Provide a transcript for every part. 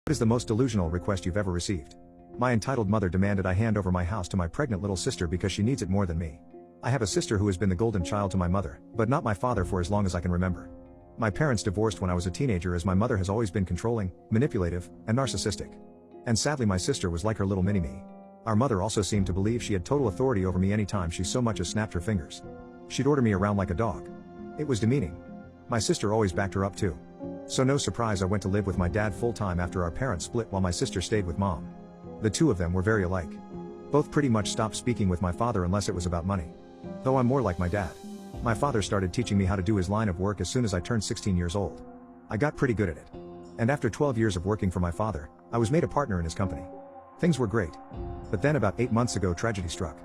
What is the most delusional request you've ever received? My entitled mother demanded I hand over my house to my pregnant little sister because she needs it more than me. I have a sister who has been the golden child to my mother, but not my father for as long as I can remember. My parents divorced when I was a teenager as my mother has always been controlling, manipulative, and narcissistic. And sadly my sister was like her little mini-me. Our mother also seemed to believe she had total authority over me anytime she so much as snapped her fingers. She'd order me around like a dog. It was demeaning. My sister always backed her up too. So no surprise I went to live with my dad full-time after our parents split while my sister stayed with mom. The two of them were very alike. Both pretty much stopped speaking with my father unless it was about money. Though I'm more like my dad. My father started teaching me how to do his line of work as soon as I turned 16 years old. I got pretty good at it. And after 12 years of working for my father, I was made a partner in his company. Things were great. But then about 8 months ago tragedy struck.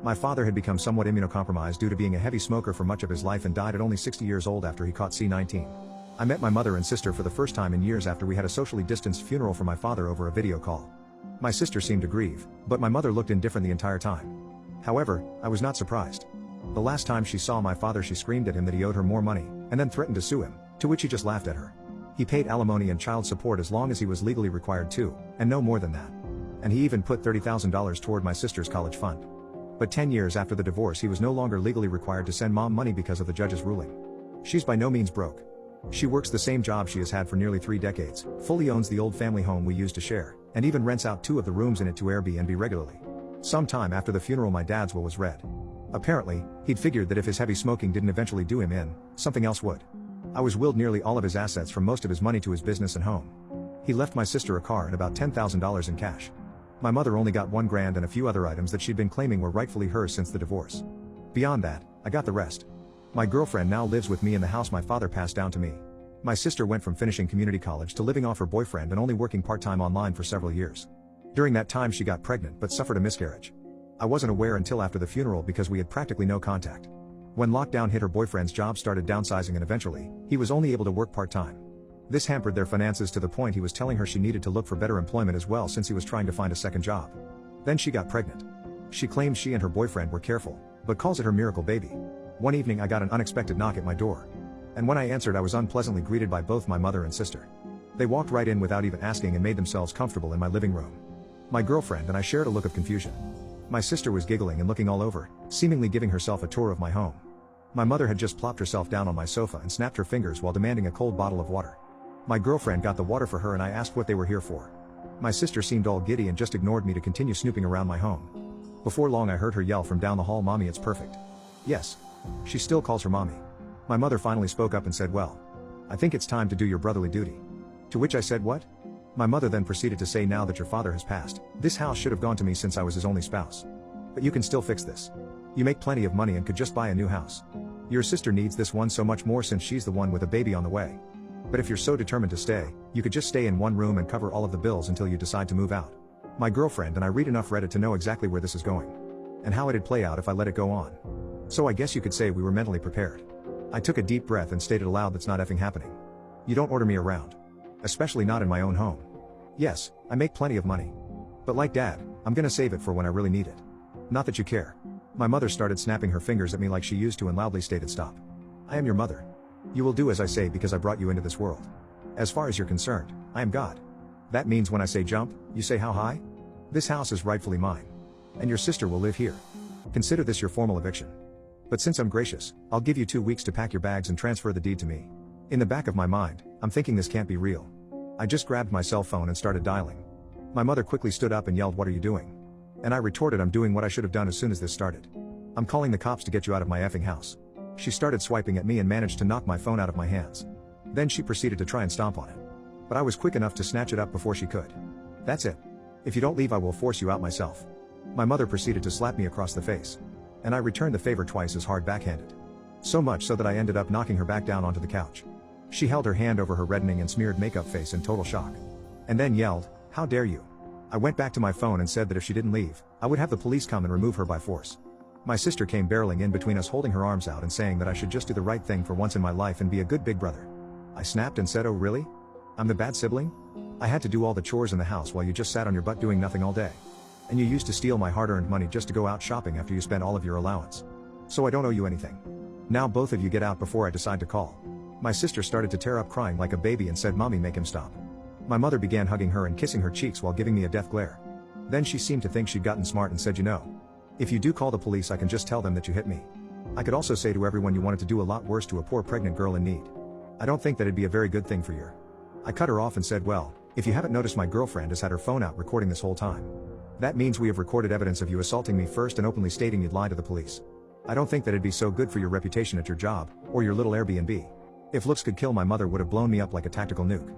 My father had become somewhat immunocompromised due to being a heavy smoker for much of his life and died at only 60 years old after he caught C-19. I met my mother and sister for the first time in years after we had a socially distanced funeral for my father over a video call. My sister seemed to grieve, but my mother looked indifferent the entire time. However, I was not surprised. The last time she saw my father she screamed at him that he owed her more money, and then threatened to sue him, to which he just laughed at her. He paid alimony and child support as long as he was legally required to, and no more than that. And he even put $30,000 toward my sister's college fund. But 10 years after the divorce he was no longer legally required to send mom money because of the judge's ruling. She's by no means broke. She works the same job she has had for nearly 3 decades, fully owns the old family home we used to share, and even rents out 2 of the rooms in it to Airbnb regularly. Sometime after the funeral my dad's will was read. Apparently, he'd figured that if his heavy smoking didn't eventually do him in, something else would. I was willed nearly all of his assets from most of his money to his business and home. He left my sister a car and about $10,000 in cash. My mother only got $1,000 and a few other items that she'd been claiming were rightfully hers since the divorce. Beyond that, I got the rest. My girlfriend now lives with me in the house my father passed down to me. My sister went from finishing community college to living off her boyfriend and only working part-time online for several years. During that time she got pregnant but suffered a miscarriage. I wasn't aware until after the funeral because we had practically no contact. When lockdown hit her boyfriend's job started downsizing and eventually, he was only able to work part-time. This hampered their finances to the point he was telling her she needed to look for better employment as well since he was trying to find a second job. Then she got pregnant. She claims she and her boyfriend were careful, but calls it her miracle baby. One evening I got an unexpected knock at my door. And when I answered I was unpleasantly greeted by both my mother and sister. They walked right in without even asking and made themselves comfortable in my living room. My girlfriend and I shared a look of confusion. My sister was giggling and looking all over, seemingly giving herself a tour of my home. My mother had just plopped herself down on my sofa and snapped her fingers while demanding a cold bottle of water. My girlfriend got the water for her and I asked what they were here for. My sister seemed all giddy and just ignored me to continue snooping around my home. Before long I heard her yell from down the hall, "Mommy, it's perfect." Yes. She still calls her mommy. My mother finally spoke up and said, "Well, I think it's time to do your brotherly duty." To which I said, "What?" My mother then proceeded to say, "Now that your father has passed, this house should have gone to me since I was his only spouse. But you can still fix this. You make plenty of money and could just buy a new house. Your sister needs this one so much more since she's the one with a baby on the way. But if you're so determined to stay, you could just stay in one room and cover all of the bills until you decide to move out." My girlfriend and I read enough Reddit to know exactly where this is going. And how it'd play out if I let it go on. So I guess you could say we were mentally prepared. I took a deep breath and stated aloud, "That's not effing happening. You don't order me around. Especially not in my own home. Yes, I make plenty of money. But like dad, I'm gonna save it for when I really need it. Not that you care." My mother started snapping her fingers at me like she used to and loudly stated, "Stop. I am your mother. You will do as I say because I brought you into this world. As far as you're concerned, I am God. That means when I say jump, you say how high? This house is rightfully mine. And your sister will live here. Consider this your formal eviction. But since I'm gracious, I'll give you 2 weeks to pack your bags and transfer the deed to me." In the back of my mind, I'm thinking this can't be real. I just grabbed my cell phone and started dialing. My mother quickly stood up and yelled, "What are you doing?" And I retorted, "I'm doing what I should have done as soon as this started. I'm calling the cops to get you out of my effing house." She started swiping at me and managed to knock my phone out of my hands. Then she proceeded to try and stomp on it. But I was quick enough to snatch it up before she could. "That's it. If you don't leave I will force you out myself." My mother proceeded to slap me across the face. And I returned the favor twice as hard backhanded. So much so that I ended up knocking her back down onto the couch. She held her hand over her reddening and smeared makeup face in total shock. And then yelled, "How dare you?" I went back to my phone and said that if she didn't leave, I would have the police come and remove her by force. My sister came barreling in between us holding her arms out and saying that I should just do the right thing for once in my life and be a good big brother. I snapped and said, "Oh really? I'm the bad sibling? I had to do all the chores in the house while you just sat on your butt doing nothing all day. And you used to steal my hard-earned money just to go out shopping after you spent all of your allowance. So I don't owe you anything. Now both of you get out before I decide to call." My sister started to tear up crying like a baby and said, "Mommy, make him stop. My mother began hugging her and kissing her cheeks while giving me a death glare. Then she seemed to think she'd gotten smart and said, if you do call the police, I can just tell them that you hit me. I could also say to everyone you wanted to do a lot worse to a poor pregnant girl in need. I don't think that'd be a very good thing for you. I cut her off and said, well, if you haven't noticed, my girlfriend has had her phone out recording this whole time. That means we have recorded evidence of you assaulting me first and openly stating you'd lie to the police. I don't think that'd be so good for your reputation at your job, or your little Airbnb. If looks could kill, my mother would have blown me up like a tactical nuke.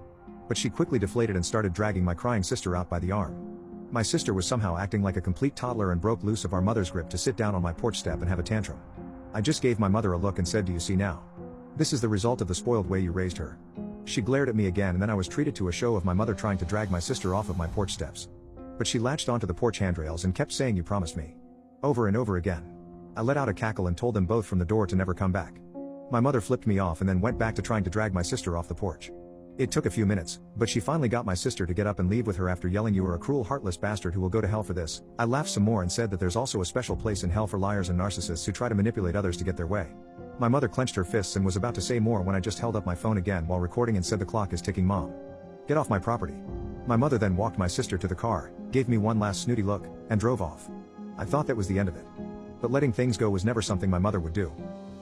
But she quickly deflated and started dragging my crying sister out by the arm. My sister was somehow acting like a complete toddler and broke loose of our mother's grip to sit down on my porch step and have a tantrum. I just gave my mother a look and said, do you see now? This is the result of the spoiled way you raised her. She glared at me again, and then I was treated to a show of my mother trying to drag my sister off of my porch steps. But she latched onto the porch handrails and kept saying, you promised me. Over and over again. I let out a cackle and told them both from the door to never come back. My mother flipped me off and then went back to trying to drag my sister off the porch. It took a few minutes, but she finally got my sister to get up and leave with her after yelling, you are a cruel, heartless bastard who will go to hell for this. I laughed some more and said that there's also a special place in hell for liars and narcissists who try to manipulate others to get their way. My mother clenched her fists and was about to say more when I just held up my phone again while recording and said, the clock is ticking, Mom. Get off my property. My mother then walked my sister to the car, gave me one last snooty look, and drove off. I thought that was the end of it. But letting things go was never something my mother would do.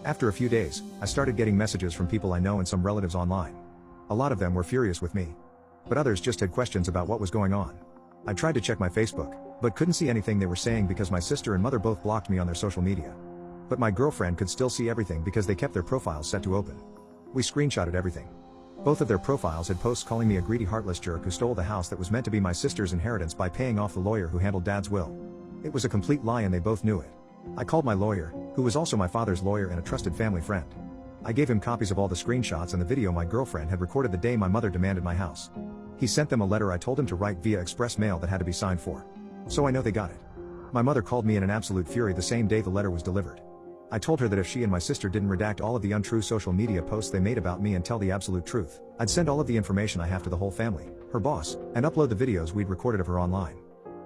After a few days, I started getting messages from people I know and some relatives online. A lot of them were furious with me. But others just had questions about what was going on. I tried to check my Facebook, but couldn't see anything they were saying because my sister and mother both blocked me on their social media. But my girlfriend could still see everything because they kept their profiles set to open. We screenshotted everything. Both of their profiles had posts calling me a greedy, heartless jerk who stole the house that was meant to be my sister's inheritance by paying off the lawyer who handled Dad's will. It was a complete lie and they both knew it. I called my lawyer, who was also my father's lawyer and a trusted family friend. I gave him copies of all the screenshots and the video my girlfriend had recorded the day my mother demanded my house. He sent them a letter I told him to write via express mail that had to be signed for. So I know they got it. My mother called me in an absolute fury the same day the letter was delivered. I told her that if she and my sister didn't redact all of the untrue social media posts they made about me and tell the absolute truth, I'd send all of the information I have to the whole family, her boss, and upload the videos we'd recorded of her online.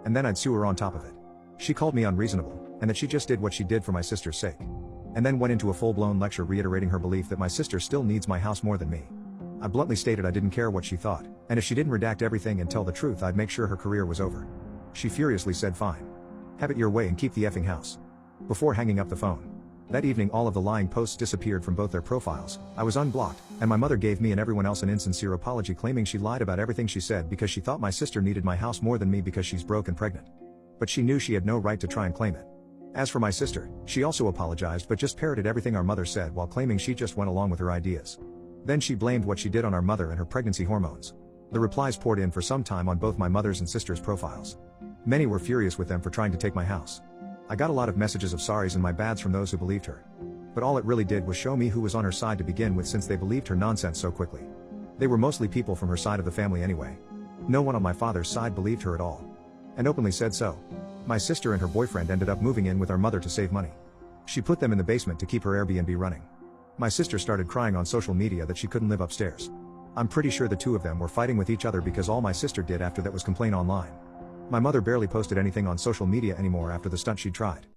And then I'd sue her on top of it. She called me unreasonable, and that she just did what she did for my sister's sake. And then went into a full-blown lecture reiterating her belief that my sister still needs my house more than me. I bluntly stated I didn't care what she thought, and if she didn't redact everything and tell the truth, I'd make sure her career was over. She furiously said, fine. Have it your way and keep the effing house. Before hanging up the phone. That evening all of the lying posts disappeared from both their profiles, I was unblocked, and my mother gave me and everyone else an insincere apology claiming she lied about everything she said because she thought my sister needed my house more than me because she's broke and pregnant. But she knew she had no right to try and claim it. As for my sister, she also apologized but just parroted everything our mother said while claiming she just went along with her ideas. Then she blamed what she did on our mother and her pregnancy hormones. The replies poured in for some time on both my mother's and sister's profiles. Many were furious with them for trying to take my house. I got a lot of messages of sorries and my bads from those who believed her. But all it really did was show me who was on her side to begin with, since they believed her nonsense so quickly. They were mostly people from her side of the family anyway. No one on my father's side believed her at all. And openly said so. My sister and her boyfriend ended up moving in with our mother to save money. She put them in the basement to keep her Airbnb running. My sister started crying on social media that she couldn't live upstairs. I'm pretty sure the two of them were fighting with each other because all my sister did after that was complain online. My mother barely posted anything on social media anymore after the stunt she'd tried.